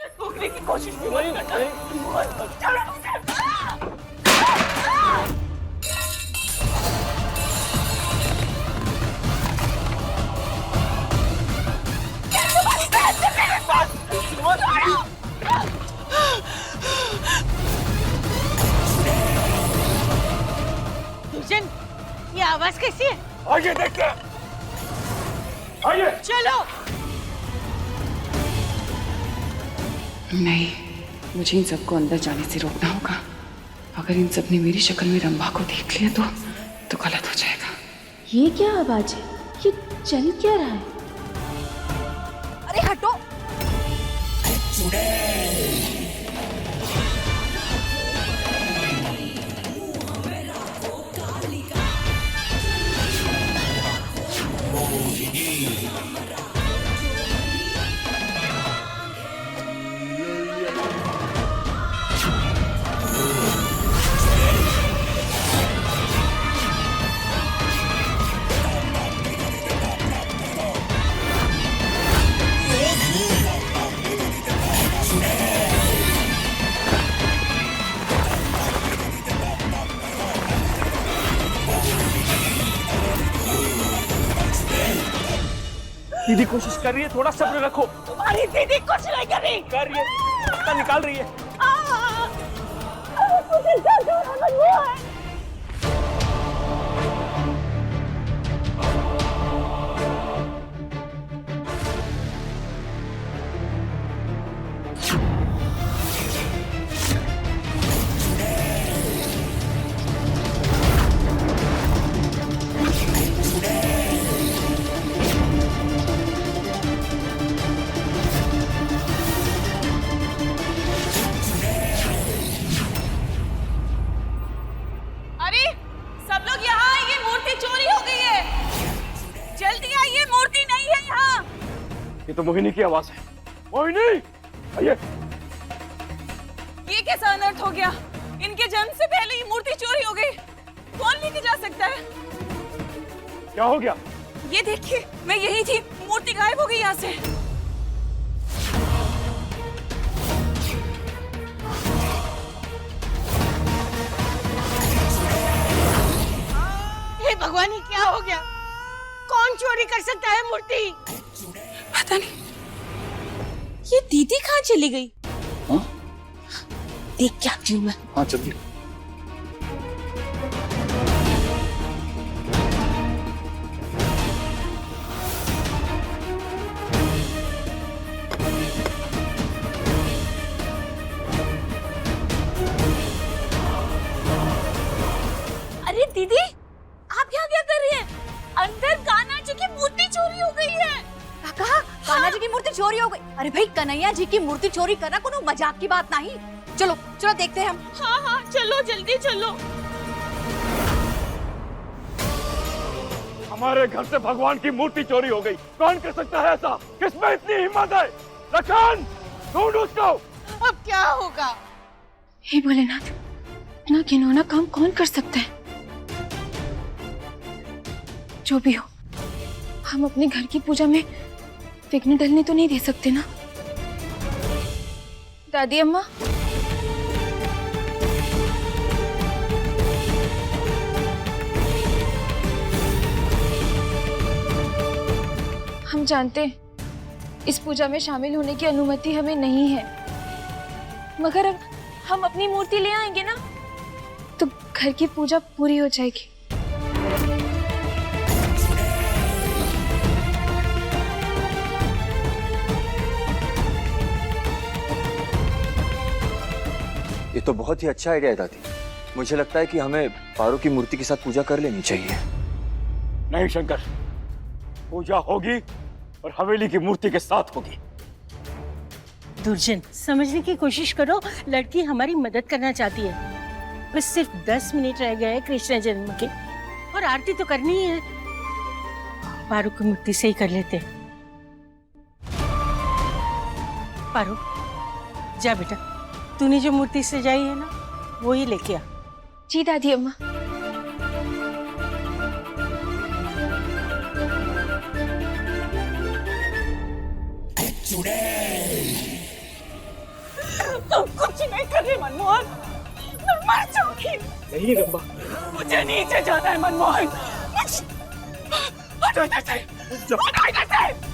रोकने की कोशिश भी मत करना। चलो मुझे। तुम्हारी बहन से मेरे पास दुर्जन, ये आवाज कैसी है? आइए देखते हैं। आइए चलो। नहीं, मुझे इन सबको अंदर जाने से रोकना होगा। अगर इन सब ने मेरी शक्ल में रंभा को देख लिया तो गलत हो जाएगा। ये क्या आवाज है? ये चल क्या रहा है? अरे हटो। दीदी कोशिश कर रही है, थोड़ा सब्र रखो। तुम्हारी दीदी कुछ नहीं कर रही। कर रही है, पता निकाल रही है। मुझे डर हो रहा है। अरे सब लोग यहाँ आइए, मूर्ति चोरी हो गई है। जल्दी आइए, मूर्ति नहीं है यहाँ। ये तो मोहिनी की आवाज है। मोहिनी, आइए। ये कैसा अनर्थ हो गया? इनके जन्म से पहले ही मूर्ति चोरी हो गई। कौन लेके जा सकता है? क्या हो गया? ये देखिए, मैं यही थी, मूर्ति गायब हो गई यहाँ से। हे भगवान, ये क्या हो गया? कौन चोरी कर सकता है मूर्ति? पता नहीं। ये दीदी कहाँ चली गई? हाँ? देख क्या आती हूँ मैं। हाँ चलिए। अरे दीदी, आप यहाँ क्या कर रही हैं? अंदर कान्हा जी की मूर्ति चोरी हो गई है। कहा कान्हा जी की मूर्ति चोरी हो गई? अरे भाई, कन्हैया जी की मूर्ति चोरी करना कोनो मजाक की बात नहीं। चलो चलो देखते हैं हम। हाँ हाँ चलो, जल्दी चलो। हमारे घर से भगवान की मूर्ति चोरी हो गई। कौन कर सकता है ऐसा? किसमें इतनी हिम्मत है? लखन, ढूंढ उसको। अब क्या होगा? हे भोलेनाथ, इतना घिनौना काम कौन कर सकता है? जो भी हो, हम अपने घर की पूजा में विघ्न डलने तो नहीं दे सकते ना। दादी अम्मा, हम जानते हैं इस पूजा में शामिल होने की अनुमति हमें नहीं है, मगर अब हम अपनी मूर्ति ले आएंगे ना तो घर की पूजा पूरी हो जाएगी। ये तो बहुत ही अच्छा आइडिया है दादी। मुझे लगता है कि हमें पारो की मूर्ति के साथ पूजा कर लेनी चाहिए। नहीं शंकर, पूजा होगी और हवेली की मूर्ति के साथ होगी। दुर्जन, समझने की कोशिश करो, लड़की हमारी मदद करना चाहती है। बस सिर्फ 10 मिनट रह गए हैं कृष्ण जन्म के, और आरती तो करनी ही है। पारो की मूर्ति सही कर लेते हैं। पारो, जा बेटा, तूने जो मूर्ति सजाई है ना, वो ही लेके आ। जी दादी अम्मा। नहीं रंबा, मुझे नीचे जाना है मनमोहन। हटो इधर से, हटो इधर से।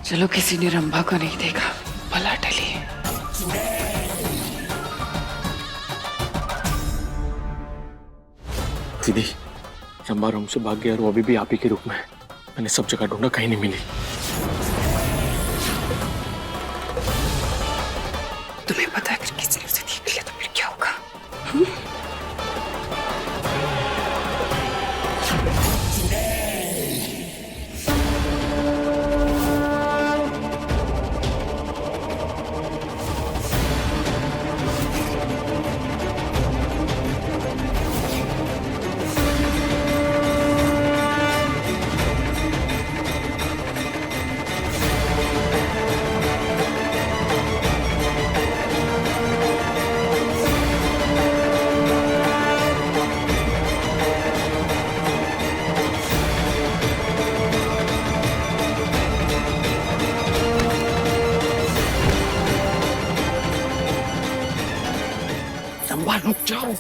चलो किसी ने रंभा को नहीं देखा, भला टली। दीदी, रंभा रूम से भाग गया और वो अभी भी आप ही के रूप में है। मैंने सब जगह ढूंढा, कहीं नहीं मिली। तुम्हें पता है अगर किसी ने उसे देख लिया तो फिर क्या होगा? रंभा रुक जाओ,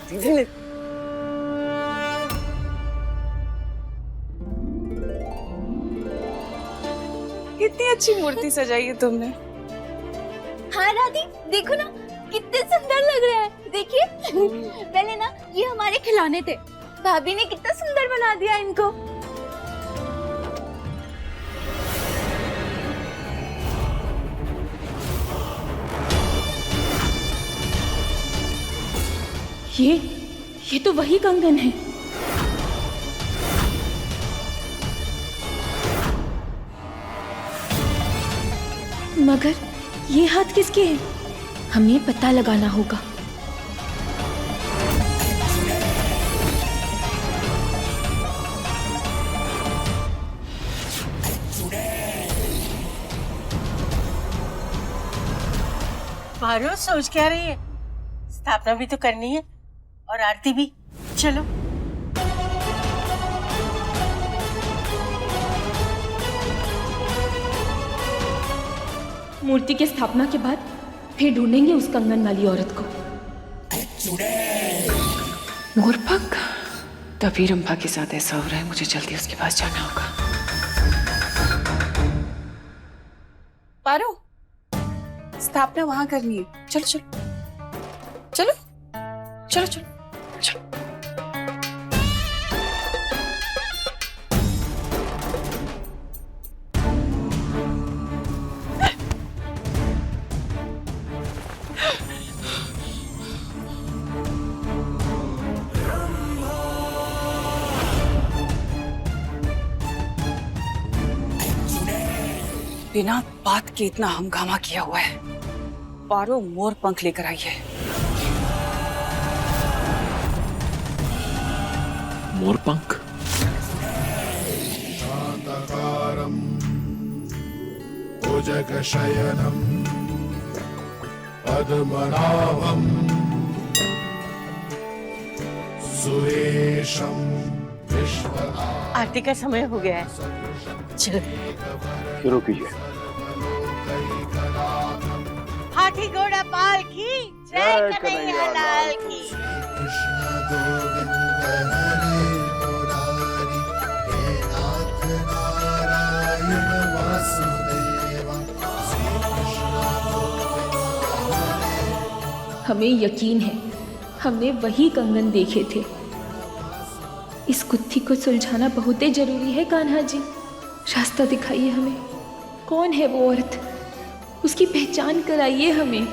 दीदी ने कितनी अच्छी मूर्ति सजाई है तुमने। हाँ दादी, देखो ना कितने सुंदर लग रहे हैं। देखिए पहले ना ये हमारे खिलौने थे, भाभी ने कितना सुंदर बना दिया इनको। ये तो वही कंगन है। मगर ये हाथ किसके हैं? हमें पता लगाना होगा। पारो, सोच क्या रही है? स्थापना भी तो करनी है और आरती भी। चलो। मूर्ति की स्थापना के बाद फिर ढूंढेंगे उस कंगन वाली औरत को। मोरपंख, तभी रंभा के साथ ऐसा हो रहा है, मुझे जल्दी उसके पास जाना होगा। पारो, स्थापना वहां करनी है। चलो चलो चलो चलो चलो चलो। बिना बात के इतना हंगामा किया हुआ है। पारो मोर पंख लेकर आई है। मोरपंख? भुजगशयनं पद्मनाभं सुरेशं विश्वनाथं। आरती का समय हो गया है, चलो शुरू कीजिए। हाथी घोड़ा पाल की जय, कन्हैया लाल की। कृष्ण गोविंद हरे मुरारी, हे नाथ नारायण वासुदेवा। हमें यकीन है हमने वही कंगन देखे थे। इस गुत्थी को सुलझाना बहुत ही जरूरी है कान्हा जी। रास्ता दिखाइए हमें, कौन है वो औरत, उसकी पहचान कराइए हमें।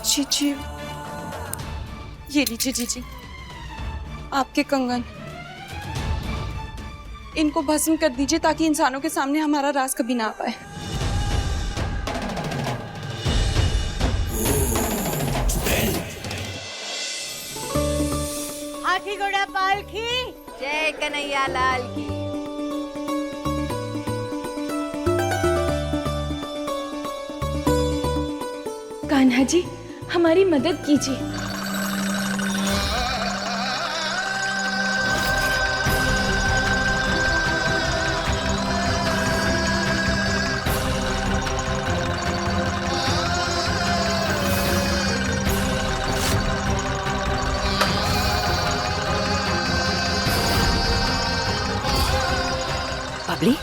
जीजी, ये लीजिए जीजी, आपके कंगन। इनको भस्म कर दीजिए ताकि इंसानों के सामने हमारा राज कभी ना आ पाए। हाथी घोड़ा पालकी, जय कन्हैया लाल की। कान्हा जी, हमारी मदद कीजिए। बबली,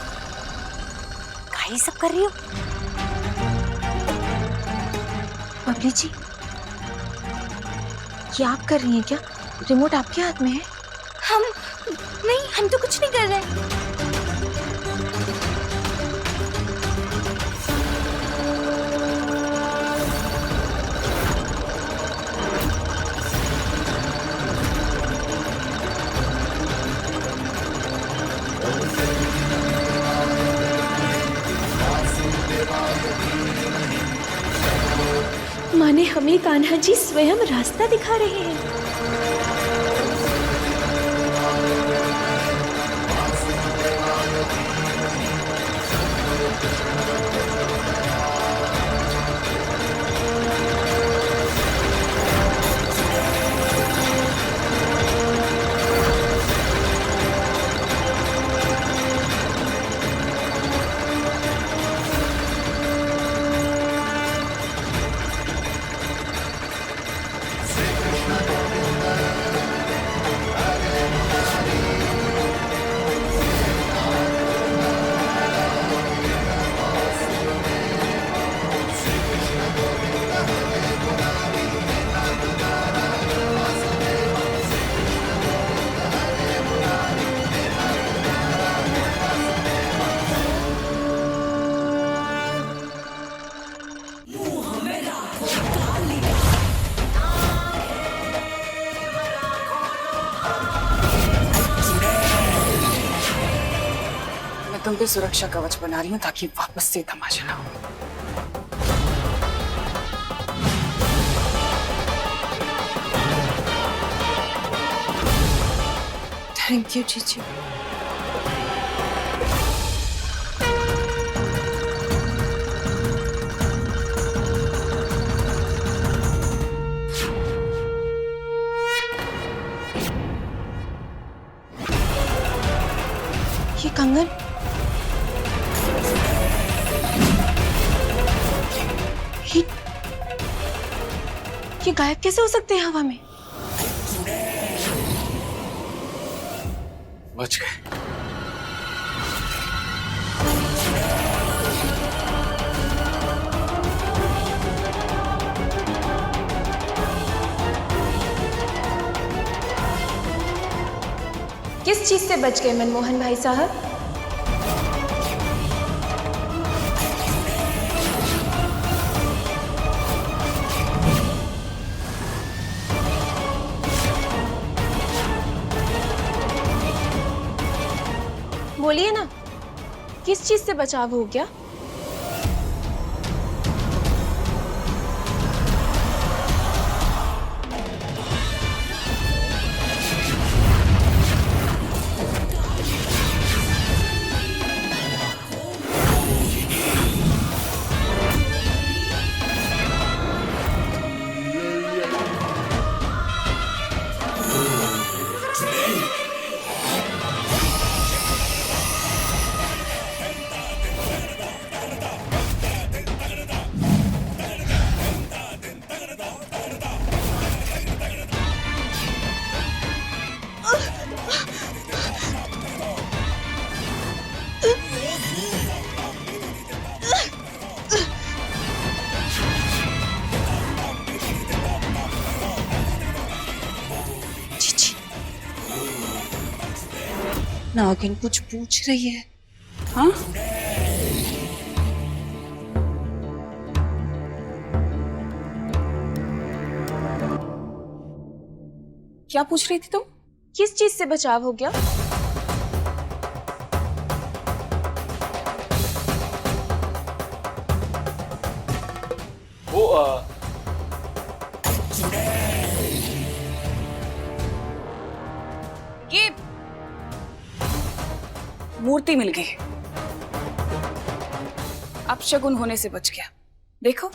क्या ये सब कर रही हो? बबली जी, ये आप कर रही हैं क्या? रिमोट आपके हाथ में है? हम नहीं, हम तो कुछ नहीं कर रहे। माने हमें कान्हा जी स्वयं रास्ता दिखा रहे हैं। तुम पे सुरक्षा कवच बना रही हूँ ताकि वापस से तमाशा ना हो। थैंक यू जीजी। ये कंगन, ये गायब कैसे हो सकते हैं हवा में? बच गए। किस चीज से बच गए मनमोहन भाई साहब? बोलिए ना, किस चीज से बचाव हो गया? नागिन कुछ पूछ रही है? हाँ? क्या पूछ रही थी तुम? किस चीज से बचाव हो गया? वो ये मूर्ति मिल गई। अब शगुन होने से बच गया। देखो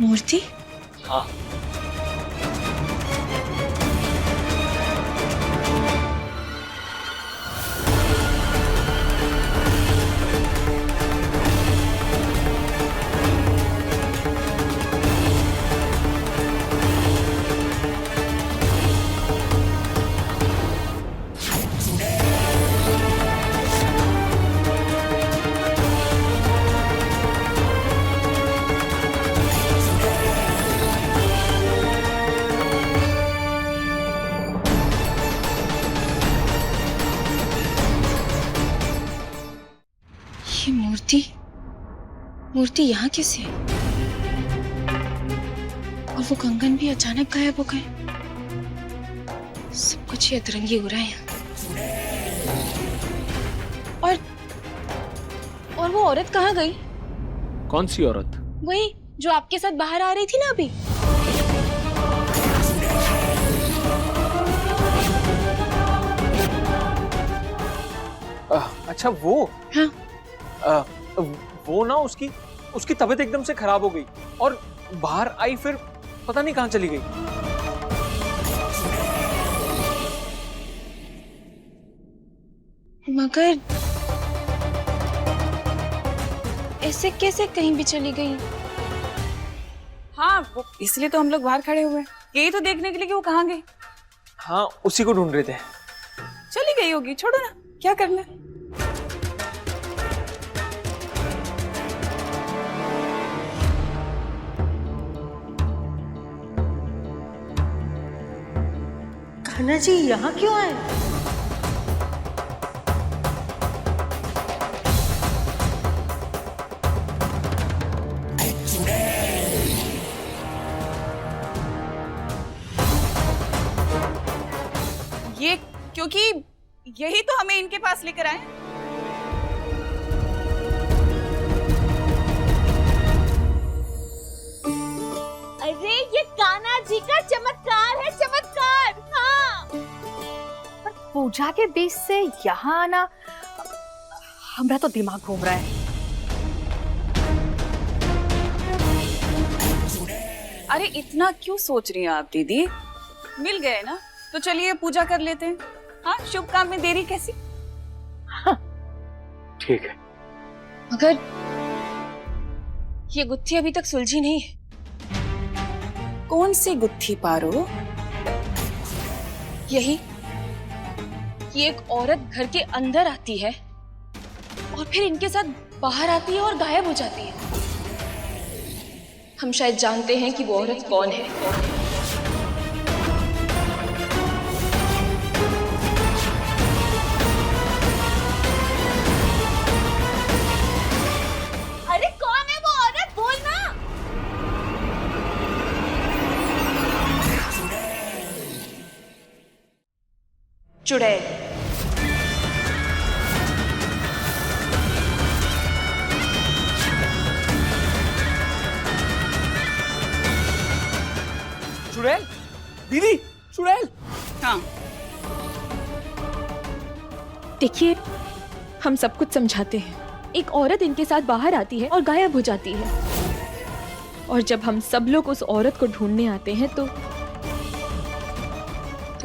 मूर्ति? हाँ, ये मूर्ति यहाँ कैसे है? और वो कंगन भी अचानक गायब हो गए। सब कुछ ही अतरंगी हो रहा है यहाँ। और वो औरत कहाँ गई? कौन सी औरत? वही जो आपके साथ बाहर आ रही थी ना अभी। अच्छा वो? हाँ। वो ना उसकी तबीयत एकदम से खराब हो गई और बाहर आई, फिर पता नहीं कहाँ चली गई। मगर ऐसे कैसे कहीं भी चली गई? हाँ, वो इसलिए तो हम लोग बाहर खड़े हुए हैं, यही तो देखने के लिए कि वो कहाँ गई। हाँ, उसी को ढूंढ रहे थे। चली गई होगी, छोड़ो ना, क्या करना है। कान्हा जी यहाँ क्यों आए? ये क्योंकि यही तो हमें इनके पास लेकर आए। अरे ये कान्हा जी का चमत्कार है, चमत्कार। हाँ, पर पूजा के बीच से यहाँ आना, हमरा तो दिमाग घूम रहा है। अरे इतना क्यों सोच रही हैं आप दीदी? मिल गए ना, तो चलिए पूजा कर लेते हैं। हाँ, शुभ काम में देरी कैसी? ठीक है। मगर ये गुत्थी अभी तक सुलझी नहीं है। कौन सी गुत्थी पारो? यही कि एक औरत घर के अंदर आती है और फिर इनके साथ बाहर आती है और गायब हो जाती है। हम शायद जानते हैं कि वो औरत कौन है। अरे कौन है वो औरत, बोलना। चुड़ैल। चुड़ैल? दीदी, चुड़ैल! हाँ, देखिए, हम सब कुछ समझाते हैं। एक औरत इनके साथ बाहर आती है और गायब हो जाती है, और जब हम सब लोग उस औरत को ढूंढने आते हैं तो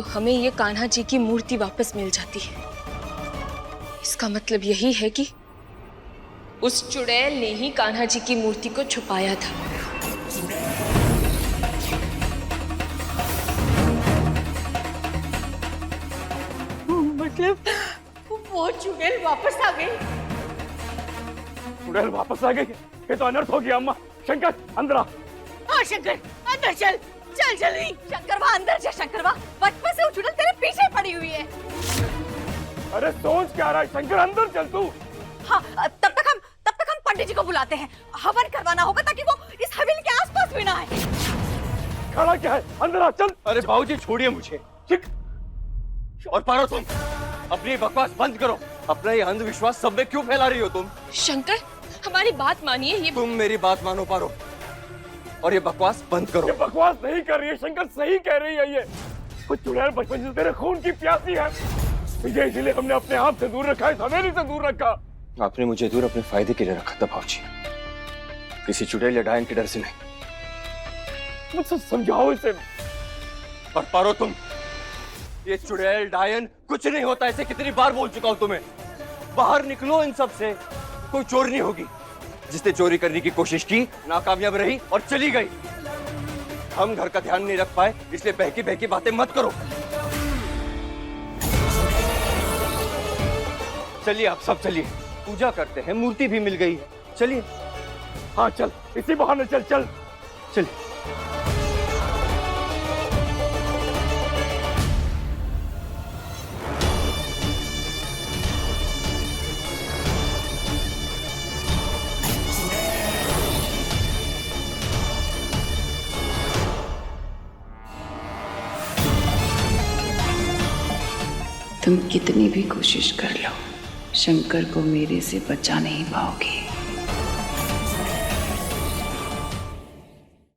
हमें ये कान्हा जी की मूर्ति वापस मिल जाती है। इसका मतलब यही है कि उस चुड़ैल ने ही कान्हा जी की मूर्ति को छुपाया था। मतलब वो चुड़ैल वापस आ गई? चुड़ैल वापस आ गई? ये तो अनर्थ हो गया अम्मा। शंकर अंदर आ। हाँ शंकर, अंदर चल, चल जल्दी। शंकरवा अंदर जा, शंकरवा। बचपन से वो चुड़ैल तेरे पीछे पड़ी हुई है। अरे सोच क्या रहा है शंकर, अंदर चल तू। हाँ, तब तक हम पंडित जी को बुलाते हैं। हवन करवाना होगा ताकि वो इस हवेली के आसपास भी ना आए। खड़ा क्या है, अंदर आ चल। अरे बाबूजी छोड़िए मुझे। ठीक। और पारो तुम अपनी बकवास बंद करो। अपना ये अंधविश्वास सब में क्यों फैला रही हो तुम? शंकर, हमारी बात मानिए। ये तुम मेरी बात मानो पारो, और ये बकवास बंद करो। ये बकवास नहीं कर रही है शंकर, सही कह रही है। ये कुछ चुड़ैल बचपन से तेरे खून की प्यासी है, इसलिए हमने अपने आप से दूर रखा, इस हवेली से दूर रखा। आपने मुझे दूर अपने फायदे के लिए रखा था बाबूजी, किसी चुड़ैल या डायन के डर से नहीं। मुझसे समझाओ इसे। और पारो तुम, ये चुड़ैल डायन कुछ नहीं होता, ऐसे कितनी बार बोल चुका हूं तुम्हें। बाहर निकलो इन सब से, कोई चोरी नहीं होगी। जिसने चोरी करने की कोशिश की नाकामयाब रही और चली गई। हम घर का ध्यान नहीं रख पाए, इसलिए बहकी बहकी बातें मत करो। चलिए आप सब चलिए, पूजा करते हैं, मूर्ति भी मिल गई है, चलिए। हाँ चल, इसी बहाने चल चल चलिए। तुम कितनी भी कोशिश कर लो, शंकर को मेरे से बचा नहीं पाओगे।